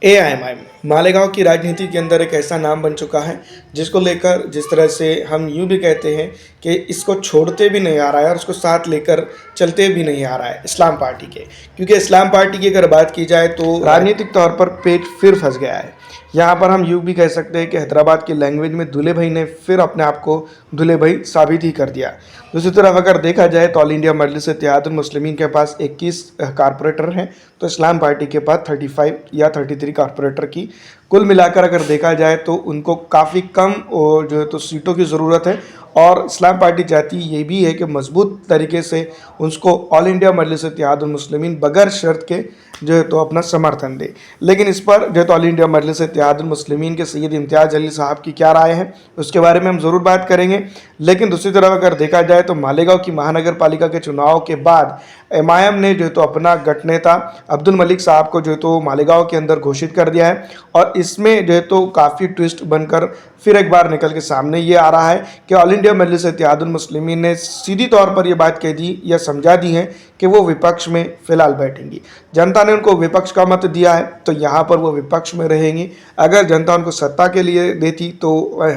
AIMIM Malegaon की राजनीति के अंदर एक ऐसा नाम बन चुका है जिसको लेकर जिस तरह से हम यूँ भी कहते हैं कि इसको छोड़ते भी नहीं आ रहा है और उसको साथ लेकर चलते भी नहीं आ रहा है इस्लाम पार्टी के। क्योंकि इस्लाम पार्टी की अगर बात की जाए तो राजनीतिक तौर पर पेट फिर फंस गया है। यहाँ पर हम यूँ भी कह सकते हैं कि हैदराबाद की लैंग्वेज में दूल्हे भाई ने फिर अपने आप को दूल्हे भाई साबित ही कर दिया। दूसरी तरफ अगर देखा जाए तो ऑल इंडिया मजलिस इत्तेहादुल मुस्लिमीन के पास 21 कारपोरेटर हैं, तो इस्लाम पार्टी के पास 35 या 33 कारपोरेटर की कुल मिलाकर अगर देखा जाए तो उनको काफ़ी कम और जो है तो सीटों की ज़रूरत है। और इस्लाम पार्टी चाहती ये भी है कि मजबूत तरीके से उसको ऑल इंडिया मजलिस इत्तेहादुल मुस्लिमीन बगैर शर्त के जो है तो अपना समर्थन दे। लेकिन इस पर जो है तो ऑल इंडिया मजलिस इत्तेहादुल मुस्लिमीन के सैयद इम्तियाज़ अली साहब की क्या राय है उसके बारे में हम ज़रूर बात करेंगे। लेकिन दूसरी तरफ अगर देखा जाए तो मालेगांव की महानगर पालिका के चुनाव के बाद एमआईएम ने जो है तो अपना गठनेता अब्दुल मलिक साहब को जो है तो मालेगांव के अंदर घोषित कर दिया है। और इसमें जो है तो काफ़ी ट्विस्ट बनकर फिर एक बार निकल के सामने ये आ रहा है कि ऑल इंडिया मजलिस इत्तेहादुल मुस्लिमीन ने सीधी तौर पर यह बात कह दी या समझा दी है कि वो विपक्ष में फिलहाल बैठेंगी। जनता ने उनको विपक्ष का मत दिया है तो यहाँ पर वो विपक्ष में रहेंगी। अगर जनता उनको सत्ता के लिए देती तो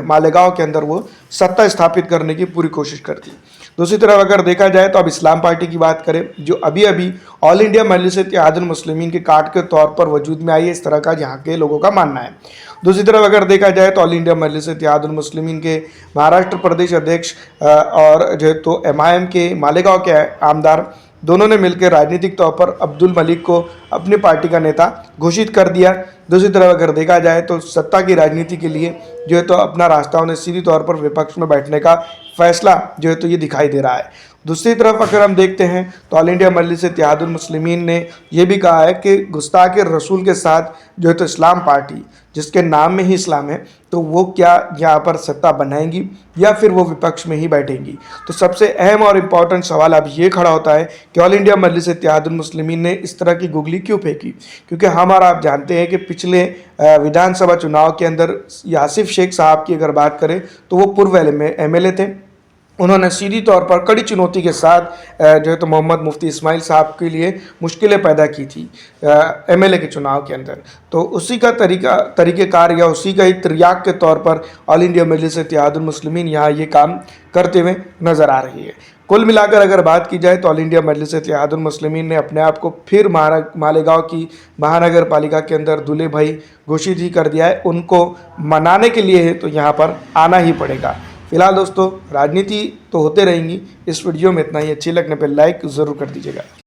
मालेगांव के अंदर वो सत्ता स्थापित करने की पूरी कोशिश करती। दूसरी तरफ अगर देखा जाए तो अब इस्लाम पार्टी की बात करें जो अभी अभी ऑल इंडिया मजलिस इत्तेहादुल मुस्लिमीन के कार्ड के तौर पर वजूद में आई है, इस तरह का यहाँ के लोगों का मानना है। दूसरी तरफ अगर देखा जाए तो ऑल इंडिया मजलिस इत्तेहादुल मुस्लिमीन के महाराष्ट्र प्रदेश अध्यक्ष और जो है तो एमआईएम के मालेगांव के आमदार दोनों ने मिलकर राजनीतिक तौर पर अब्दुल मलिक को अपनी पार्टी का नेता घोषित कर दिया। दूसरी तरफ अगर देखा जाए तो सत्ता की राजनीति के लिए जो है तो अपना रास्ता उन्हें सीधी तौर पर विपक्ष में बैठने का फैसला जो है तो ये दिखाई दे रहा है। दूसरी तरफ अगर हम देखते हैं तो ऑल इंडिया मजलिस इत्तेहादुल मुस्लिमीन ने यह भी कहा है कि गुस्ताख रसूल के साथ जो है तो इस्लाम पार्टी जिसके नाम में ही इस्लाम है तो वो क्या यहाँ पर सत्ता बनाएंगी या फिर वो विपक्ष में ही बैठेंगी। तो सबसे अहम और इम्पॉर्टेंट सवाल अब ये खड़ा होता है कि ऑल इंडिया मजलिस इत्तेहादुल मुस्लिमीन ने इस तरह की गुगली क्यों फेंकी। क्योंकि हम और आप जानते हैं कि पिछले विधानसभा चुनाव के अंदर यासिफ शेख साहब की अगर बात करें तो वो पूर्व एमएलए थे। उन्होंने सीधी तौर पर कड़ी चुनौती के साथ जो है तो मोहम्मद मुफ्ती इस्माइल साहब के लिए मुश्किलें पैदा की थी एमएलए के चुनाव के अंदर। तो उसी का तरीक़ेकार या उसी का ही तिर्याक के तौर पर ऑल इंडिया मजलिस इत्तेहादुल मुस्लिमीन यहाँ ये काम करते हुए नज़र आ रही है। कुल मिलाकर अगर बात की जाए तो ऑल इंडिया मजलिस इत्तेहादुल मुस्लिमीन ने अपने आप को फिर मालेगांव की महानगर पालिका के अंदर दूल्हे भाई घोषित ही कर दिया है। उनको मनाने के लिए है तो यहाँ पर आना ही पड़ेगा। फिलहाल दोस्तों राजनीति तो होते रहेंगी। इस वीडियो में इतना ही। अच्छी लगने पर लाइक ज़रूर कर दीजिएगा।